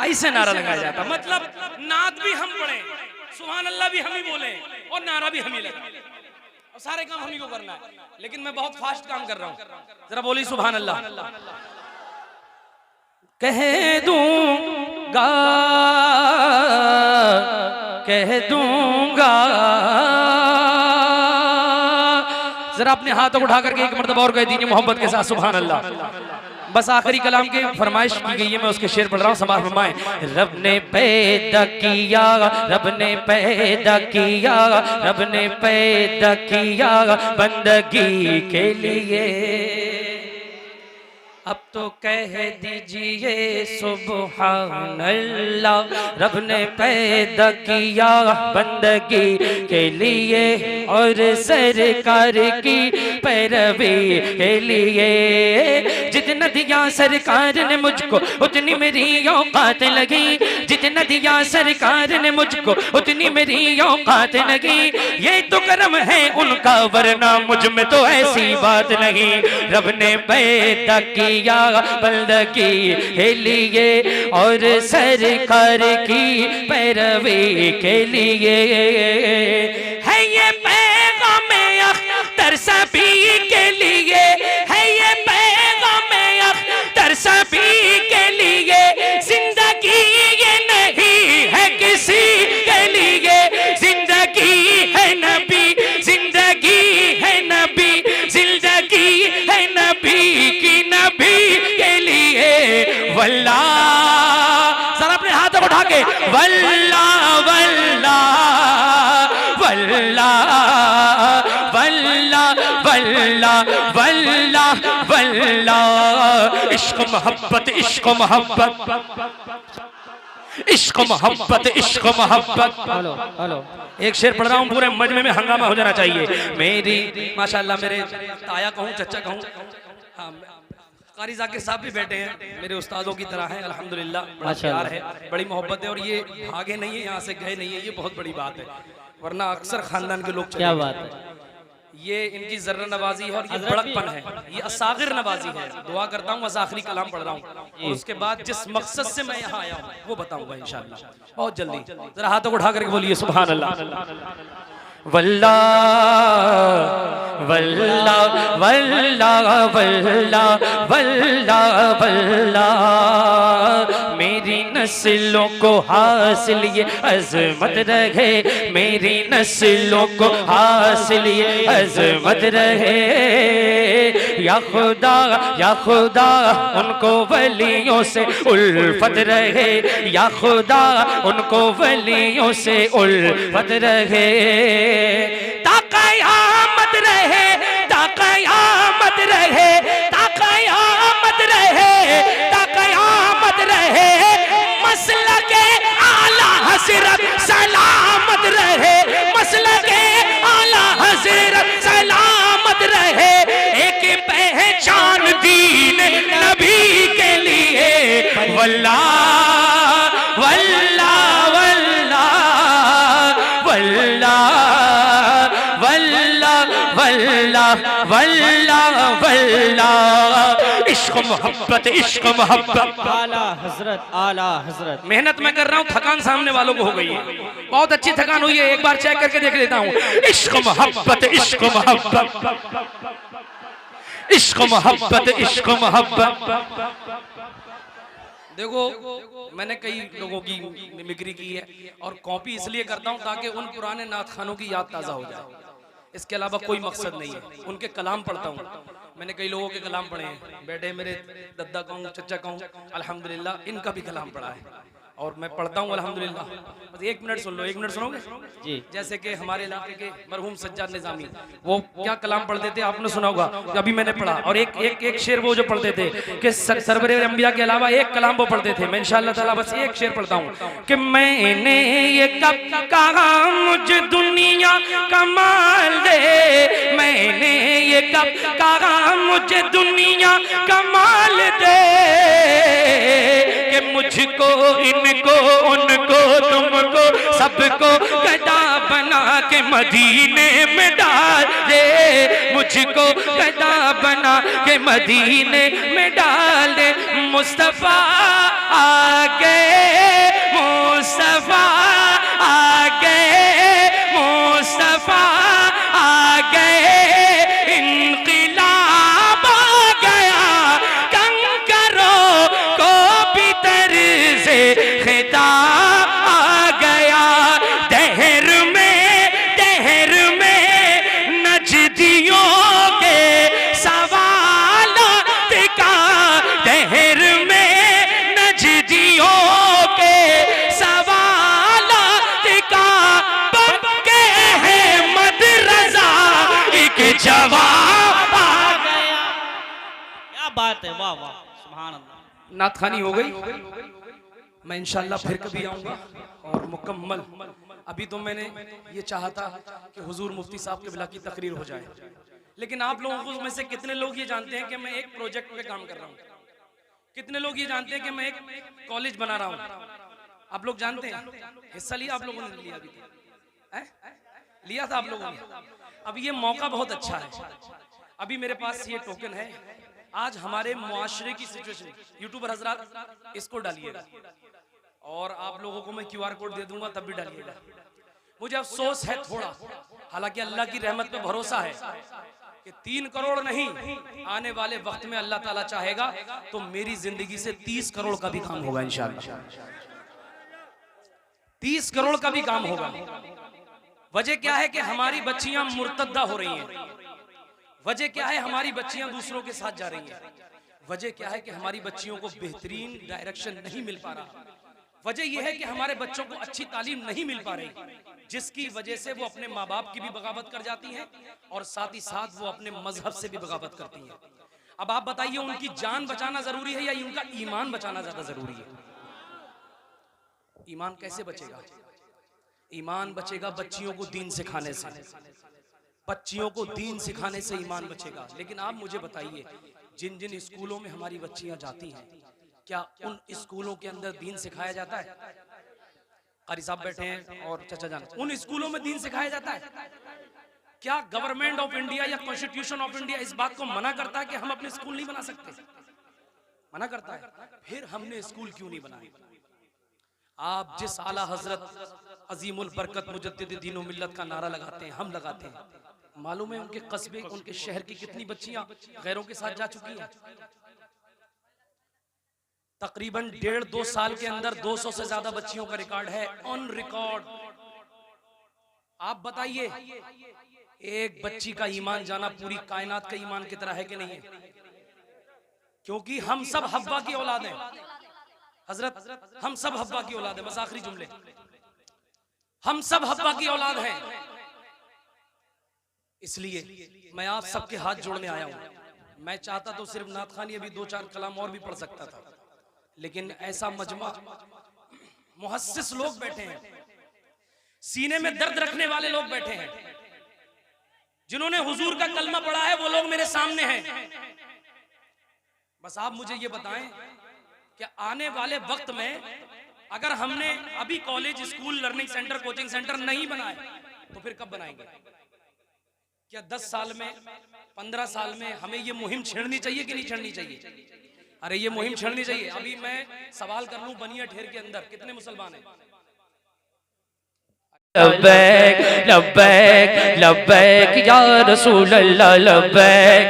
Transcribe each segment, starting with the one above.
ऐसे नारा लगाया जाता। मतलब नात भी हम पढ़े, सुभान अल्लाह भी हम ही बोले और नारा भी हम ही लगाए और सारे काम हम ही को करना है। लेकिन मैं बहुत फास्ट काम कर रहा हूँ, जरा बोली सुभान अल्लाह। कह दूंगा कह दूंगा, जरा अपने हाथों को उठा करके एक मर्तबा और कह दीजिए मोहब्बत के साथ सुभान अल्लाह। बस आखिरी कलाम की फरमाइश की गई है, मैं उसके शेर पढ़ रहा हूँ, समाज फरमाएं। रब ने पैदा किया, रब ने पैदा किया, रब ने पैदा किया बंदगी के लिए, अब तो कह दीजिए सुभान अल्लाह। रब ने पैदा किया बंदगी के लिए और सरकार की पैरवी के लिए, जितना दिया सरकार ने मुझको उतनी मेरी औकात लगी, जितना दिया सरकार ने मुझको उतनी मेरी औकात लगी, ये तो करम है उनका वरना मुझ में तो ऐसी बात नहीं। रब ने पैदा किया बंदगी के लिए और सरकार की पैरवी के लिए, है ये पैगाम अख्तर सभी के लिए, है ये पैगाम अख्तर सभी के लिए, जिंदगी ये नहीं है किसी के लिए, जिंदगी है नबी, जिंदगी है नबी, जिंदगी है नबी की, नबी के लिए। वल्लाह, जरा अपने हाथों को उठा के वल्लाह वल्लाह वल्लाह वल्लाह वल्लाह वल्लाह वल्लाह। इश्क मोहब्बत, इश्क मोहब्बत, इश्क मोहब्बत, इश्क मोहब्बत। हेलो हेलो, एक शेर पढ़ रहा हूँ, पूरे मजमे में हंगामा हो जाना चाहिए। मेरी माशाल्लाह मेरे ताया कहूँ चचा कहूँ, हाँ कारी जाकिर साहब भी बैठे हैं, मेरे उस्तादों की तरह हैं अल्हम्दुलिल्लाह। बड़ा प्यार है, बड़ी मोहब्बत है और ये भागे नहीं है, यहाँ से गए नहीं है, ये बहुत बड़ी बात है, वरना अक्सर खानदान के लोग चले। क्या बात है, ये इनकी जर्रा नवाजी है और ये बड़कपन है, ये असागिर नवाजी है। दुआ करता हूँ, बस आखिरी कलाम पढ़ रहा हूँ और उसके बाद जिस मकसद से मैं यहाँ आया हूँ वो बताऊंगा इंशाअल्लाह बहुत जल्दी। जरा हाथों को उठा करके बोलिए सुभान अल्लाह। वल्लाह वल्लाह वल्लाह वल्लाह वल्लाह वल्लाह, मेरी नस्लों को हासिल ये अजमत रहे, मेरी नस्लों को हासिल ये अजमत रहे। या खुदा उनको वलियों से उल्फत रहे, या खुदा उनको वलियों से उल्फत रहे। ताक़यामत रहे, ताक़यामत रहे, ताक़यामत रहे, ताक़यामत रहे, मसलके आला हज़रत सलामत रहे, मसलके आला हज़रत सलामत रहे। एक पहचान दीन नबी के लिए, वल्लाह वल्लाह वल्लाह वल्लाह वल्लाह वल्लाह वल्लाह वल्लाह। इश्क मोहब्बत, इश्क मोहब्बत। आला हजरत, आला हजरत। मेहनत मैं कर रहा हूँ, थकान सामने वालों को हो गई है, बहुत अच्छी थकान हुई है, एक बार चेक करके देख लेता हूँ। इश्क मोहब्बत, इश्क मोहब्बत, इश्क मोहब्बत, इश्क मोहब्बत। देखो मैंने कई लोगों की मिमिक्री की है और कॉपी इसलिए करता हूँ ताकि उन पुराने नात खानों की याद ताज़ा हो जाए, इसके अलावा कोई मकसद नहीं है। उनके कलाम पढ़ता हूँ, मैंने कई लोगों के कलाम पढ़े हैं, बेटे मेरे दद्दा कहूँ चचा कहूँ अल्हम्दुलिल्लाह, इनका भी कलाम पढ़ा है और मैं पढ़ता हूँ अल्हम्दुलिल्लाह। बस एक मिनट सुन लो, एक मिनट सुनोगे जी। जैसे कि हमारे इलाके के मरहूम सज्जाद निज़ामी, वो क्या कलाम पढ़ते थे आपने सुना होगा, अभी मैंने पढ़ा। और एक एक एक शेर वो जो पढ़ते थे कि सरवरे अंबिया के अलावा एक कलाम वो पढ़ते थे। मैं इंशाअल्लाह ताला बस एक शेर पढ़ता हूँ कि मैंने ये कब कहा मुझे दुनिया कमाल दे, मैंने ये कब कहा मुझे दुनिया कमाल दे, कि मुझको इनको उनको तुमको सबको गदा बना के मदीने में डाल दे, मुझको गदा बना के मदीने में डाल दे। मुस्तफा आ गए, मुस्तफा आ गए, मुस्तफा आ गए, इनक़िलाब आ गया, कंकरों को भी तर्ज़े खिताब आ गया। दहर में नजदियों के सवालात का, दहर में नजदियों के सवालात का बन के अहमद रज़ा एक जवाब आ गया। क्या बात है, वाह वाह, सुभान अल्लाह। नात खानी हो गई। मैं इंशाल्लाह फिर कभी आऊंगा और मुकम्मल। अभी तो मैंने ये चाहा था कि हुजूर मुफ्ती साहब के बिला की तकरीर हो जाए, लेकिन आप लोगों में से कितने लोग ये जानते हैं कि मैं एक प्रोजेक्ट पे काम कर रहा हूँ? कितने लोग ये जानते हैं कि मैं एक कॉलेज बना रहा हूँ? आप लोग जानते हैं? हिस्सा लिया आप लोगों ने? लिया अभी लिया था आप लोगों ने? अब ये मौका बहुत अच्छा है। अभी मेरे पास ये टोकन है। आज हमारे मुआशरे की सिचुएशन, यूट्यूबर हजरात इसको डालिएगा और आप लोगों को मैं QR कोड दे दूंगा, तब भी डालिएगा। मुझे अफसोस है थोड़ा, हालांकि अल्लाह की रहमत पे भरोसा है कि 3 करोड़ नहीं, आने वाले वक्त में अल्लाह ताला चाहेगा तो मेरी जिंदगी से 30 करोड़ का भी काम होगा इंशाअल्लाह। 30 करोड़ का भी काम होगा। वजह क्या है कि हमारी बच्चियां मुर्तद्दा हो रही हैं। वजह क्या है? हमारी बच्चियां दूसरों के साथ जा रही हैं। वजह क्या है कि हमारी बच्चियों को बेहतरीन डायरेक्शन नहीं मिल पा रहा। वजह यह है कि हमारे बच्चों को अच्छी तालीम नहीं मिल पा रही, जिसकी वजह से वो अपने माँ बाप की भी बगावत कर जाती हैं और साथ ही साथ वो अपने मजहब से भी बगावत करती हैं। अब आप बताइए, उनकी जान बचाना जरूरी है या उनका ईमान बचाना ज्यादा जरूरी है? ईमान कैसे बचेगा? ईमान बचेगा बच्चियों को दीन सिखाने से। बच्चियों को दीन सिखाने से ईमान बचेगा। लेकिन आप मुझे बताइए, जिन जिन स्कूलों में हमारी बच्चियां जाती हैं, क्या उन स्कूलों के अंदर दीन सिखाया जाता है? कारी साहब बैठे हैं और चाचा जान, उन स्कूलों में दीन सिखाया जाता है? क्या गवर्नमेंट ऑफ इंडिया या कॉन्स्टिट्यूशन ऑफ इंडिया इस बात को मना करता है कि हम अपने स्कूल नहीं बना सकते? मना करता है। फिर हमने स्कूल क्यों नहीं बनाए? आप जिस आला हजरत अजीमुल बरकत मुजद्दिद दीन व मिल्लत का नारा लगाते हैं, हम लगाते हैं, मालूम है उनके कस्बे, उनके शहर की कितनी बच्चियां गैरों के साथ जा चुकी हैं? तकरीबन 1.5-2 साल के अंदर 200 से ज्यादा बच्चियों का रिकॉर्ड है, ऑन रिकॉर्ड। आप बताइए, एक बच्ची का ईमान जाना पूरी कायनात का ईमान की तरह है कि नहीं है? क्योंकि हम सब हव्वा की औलाद हैं हजरत, हम सब हव्वा की औलाद हैं। बस आखिरी जुमले, हम सब हव्वा की औलाद हैं। इसलिए मैं आप सबके हाथ जोड़ने आया हूं। मैं चाहता तो सिर्फ नात खानी अभी 2-4 कलाम और भी पढ़ सकता था, लेकिन ऐसा मजमा मुहस्सिस लोग बैठे हैं, सीने में दर्द रखने वाले लोग बैठे हैं, जिन्होंने हुजूर का कलमा पढ़ा है, वो लोग मेरे सामने हैं। बस आप मुझे ये बताएं कि आने वाले वक्त में अगर हमने अभी college, school, learning centre, coaching centre नहीं बनाए तो फिर कब बनाएंगे? क्या 10 साल में, 15 साल में हमें ये मुहिम छेड़नी चाहिए कि नहीं छेड़नी चाहिए? अरे ये मुहिम छेड़नी चाहिए। अभी मैं सवाल कर लूं, बनिया ठेर के अंदर कितने मुसलमान हैं? लब्बैक लब्बैक लब्बैक या रसूल अल्लाह, लब्बैक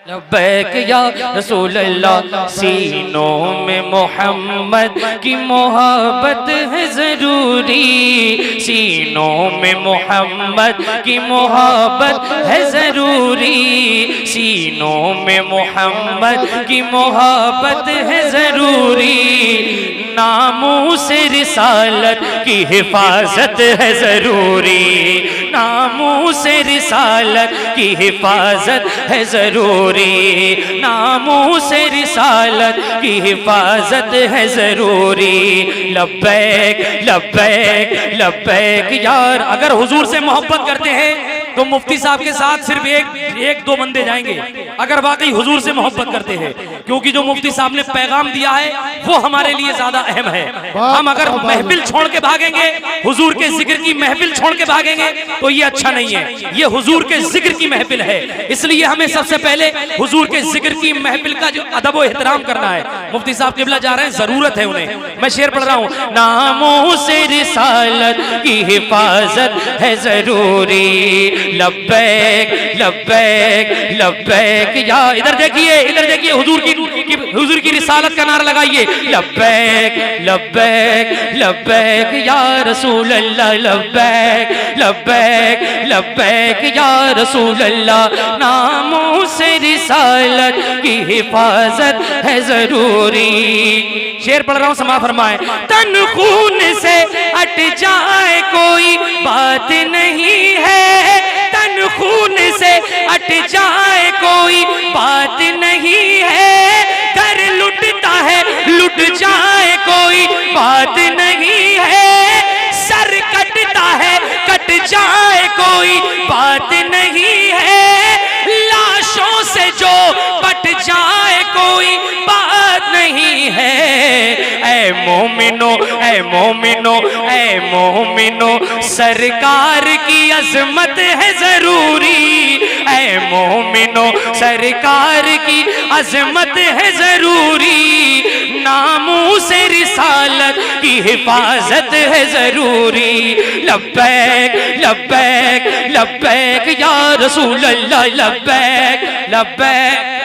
लब्बैक या रसूल अल्लाह। सीनों में मोहम्मद की मोहब्बत है ज़रूरी, सीनों में मोहम्मद की मोहब्बत है ज़रूरी, सीनों में मोहम्मद की मोहब्बत है ज़रूरी। नामूस रिसालत की हिफाजत है ज़रूरी, नामूस रिसालत की हिफाजत है ज़रूरी, नामूस रिसालत की हिफाजत है ज़रूरी। लब्बैक लब्बैक लब्बैक। यार अगर हुजूर से मोहब्बत करते हैं तो मुफ्ती साहब के साथ सिर्फ एक दो बंदे जाएंगे अगर वाकई हुजूर से मोहब्बत करते हैं, क्योंकि जो मुफ्ती साहब ने पैगाम दिया है वो हमारे लिए ज्यादा अहम है। हम अगर महफिल छोड़ के भागेंगे, हुजूर के जिक्र की महफिल छोड़ के भागेंगे तो ये अच्छा नहीं है। ये हुजूर के जिक्र की महफिल है, इसलिए हमें सबसे पहले हुजूर के जिक्र की महफिल का जो अदब व एहतराम करना है। मुफ्ती साहब किबला जा रहे हैं, जरूरत है उन्हें। मैं शेर पढ़ रहा हूँ, नामों से रिसालत की हिफाजत है जरूरी, लब्बैक लब्बैक लब्बैक या। इधर देखिए हुजूर की रिसालत का नारा लगाइए, लब्बैक लब्बैक लब्बैक या रसूल अल्लाह, लब्बैक लब्बैक लब्बैक या रसूल अल्लाह। नामों से रिसालत की हिफाजत है जरूरी। शेर पढ़ रहा हूं, समा फरमाए। तन खून से अट जाए कोई बात नहीं है, तन खून से अट जाए कोई बात नहीं है, घर लुटता है लुट जाए कोई बात नहीं है, सर कटता है कट जाए कोई बात नहीं है, लाशों से जो बट जाए कोई बात नहीं है। ऐ मोमिनो ऐ मोमिनो ऐ मोमिनो सरकार की अजमत है जरूरी, ऐ मोमिनो सरकार की अजमत है जरूरी, नामों से रिसालत की हिफाजत है जरूरी, लब्बैक लब्बैक लब्बैक या रसूल अल्लाह, लब्बैक लब्बैक।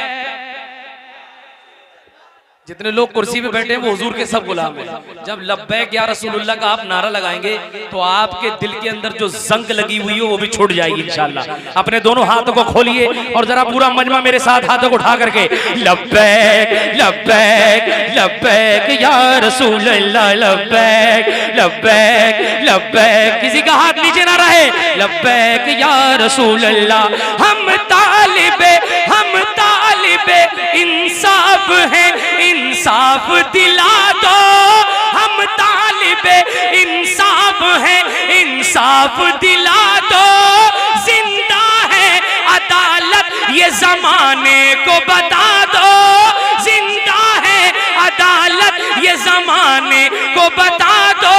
जितने लोग कुर्सी पे बैठे हैं वो हुजूर के सब गुलाम हैं। जब लब्बैक या रसूलुल्लाह का आप नारा लगाएंगे तो आपके दिल के अंदर जो जंग लगी हुई हो वो भी छूट जाएगी इंशाअल्लाह। अपने दोनों हाथों को खोलिए और जरा पूरा मजमा मेरे साथ हाथों को उठा करके, लब्बैक लब्बैक लब्बैक या रसूलुल्लाह, लब्बैक लब्बैक लब्बैक। किसी का हाथ नीचे ना रहे, लब्बैक या रसूलुल्लाह। हम तालिबे इंसाफ हैं, इंसाफ दिला दो, हम तालिबे इंसाफ हैं, इंसाफ दिला दो, जिंदा है अदालत ये जमाने को बता दो, जिंदा है अदालत ये जमाने को बता दो,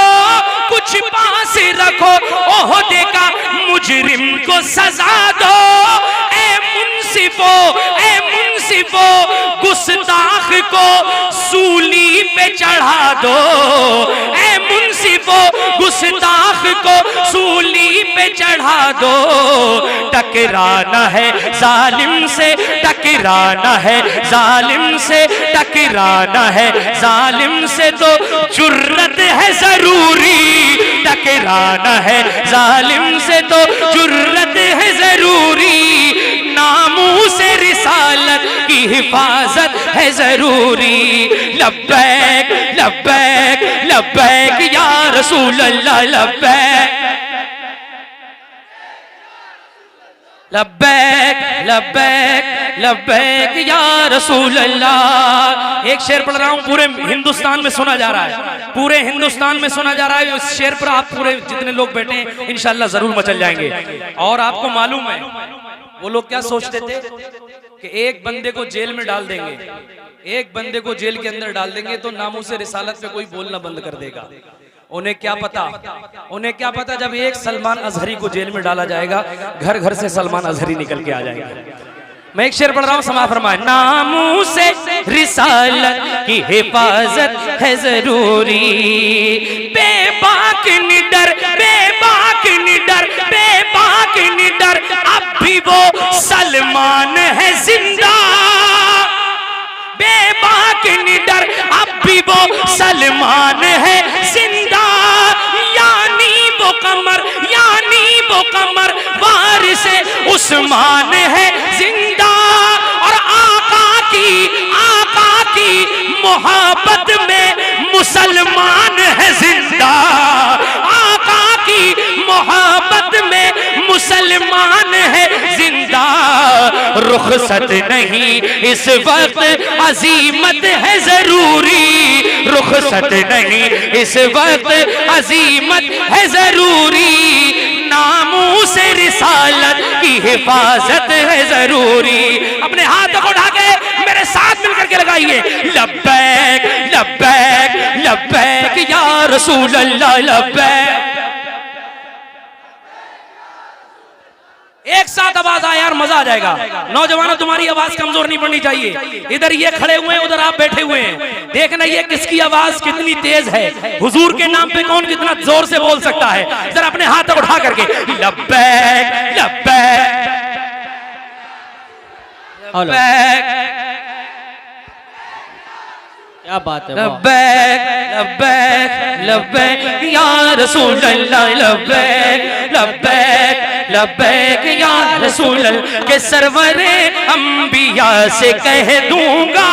कुछ पास रखो ओहदे का मुजरिम को सजा दो, ऐ मुंसिफो गुस्ताख को सूली पे चढ़ा दो, ऐ मुंसिफो गुस्ताख को सूली पे चढ़ा दो, टकराना है जालिम से, टकराना है जालिम से, टकराना है जालिम से तो जुर्रत है जरूरी, टकराना है जालिम से तो जुर्रत है जरूरी, नामों से रिसालत की हिफाजत है जरूरी, लब्बैक लब्बैक लब्बैक या रसूल अल्लाह, लब्बैक लब्बैक लब्बैक लब्बैक या रसूल अल्लाह। एक शेर पढ़ रहा हूं, पूरे हिंदुस्तान में सुना जा रहा है, पूरे हिंदुस्तान में सुना जा रहा है। उस शेर पर आप पूरे जितने लोग बैठे हैं इंशाअल्लाह जरूर मचल जाएंगे। और आपको मालूम है वो लोग क्या सोचते थे कि एक बंदे को जेल में डाल देंगे, एक बंदे को जेल के अंदर डाल देंगे तो नामों से रिसालत पे कोई बोलना बंद कर देगा। उन्हें क्या पता जब एक सलमान अजहरी को जेल में डाला जाएगा, घर घर से सलमान अजहरी निकल के आ जाएगा। मैं एक शेर पढ़ रहा हूं, समा फरमाए। नामों से रिसालत की हिफाजत है जरूरी, बेबाक निडर बेबाक निडर बेबाक निडर, अब भी वो सलमान है जिंदा, बेबाक निडर अब भी वो सलमान है जिंदा, यानी वो कमर वारिस उस्मान है जिंदा, और आका की मोहब्बत में मुसलमान है जिंदा, आका की मोहब्बत में मुसलमान है जिंदा, रुखसत नहीं इस वक्त अजीमत है जरूरी, रुखसत नहीं इस वक्त अजीमत है जरूरी, नामूस रिसालत की हिफाजत है जरूरी। अपने हाथों को उठा के मेरे साथ मिलकर के लगाइए, लब्बैक लब्बैक लब्बैक या रसूल अल्लाह लब्बैक। एक साथ आवाज आए यार, मजा आ जाएगा। नौजवानों, तुम्हारी आवाज कमजोर नहीं पड़नी चाहिए। इधर ये खड़े हुए हैं, उधर आप बैठे हुए हैं। देखना ये किसकी आवाज कितनी तेज है। हुजूर के नाम पे कौन कितना जोर से बोल सकता है। जरा अपने हाथ उठा करके लब्बैक लब्बैक लब्बैक, क्या बात है, वाह। लब्बैक लब्बैक लब्बैक या रसूल अल्लाह लब्बैक लब्बैक लब्बैक या रसूल अल्लाह के सरवरे अंबिया से कह दूंगा,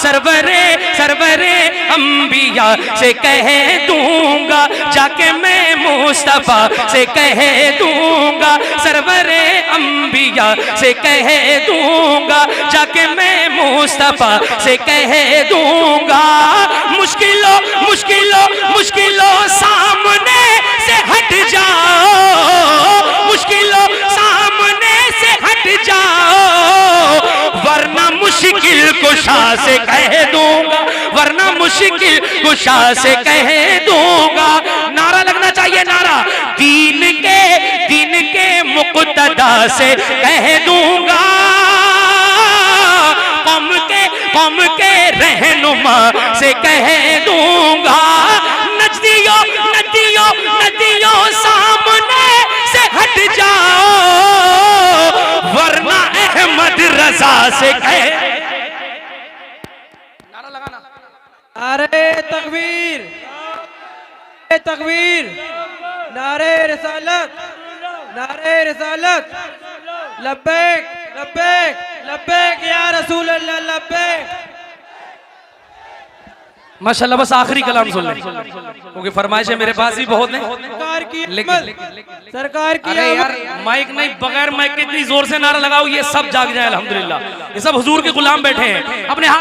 सरवरे सरवरे अंबिया से कह दूंगा, जाके मैं मुस्तफा से कह दूंगा, सरवरे अंबिया से कह दूंगा, जाके मैं मुस्तफा से कह दूंगा। मुश्किलों मुश्किलों मुश्किलों सामने से हट जाओ, मुश्किलों सामने से हट जाओ, वरना मुश्किल कुशा से कह दूंगा, वरना मुश्किल कुशा से कह दूंगा। नारा लगना चाहिए, नारा दीन के मुक़्तदा से कह दूंगा, कौम के रहनुमा से कह दूंगा। नदियों नदियों नदियों सामने से हट जाओ, वरना अहमद रजा से कह। नारा लगाना, नारे तकबीर, तकबीर, नारे रिसालत, नारे रिसालत, लब्बैक लब्बैक लब्बैक या रसूल अल्लाह लब्बैक। माशाल्लाह, बस आखिरी कलाम सुन लें क्योंकि फरमाइशें मेरे पास भी बहुत हैं। सरकार की लेकिन सरकार की अरे यार, माइक नहीं, बगैर माइक के इतनी जोर से नारा लगाओ ये सब जाग जाए। अल्हम्दुलिल्लाह, ये सब हुजूर के गुलाम बैठे हैं। अपने हाथ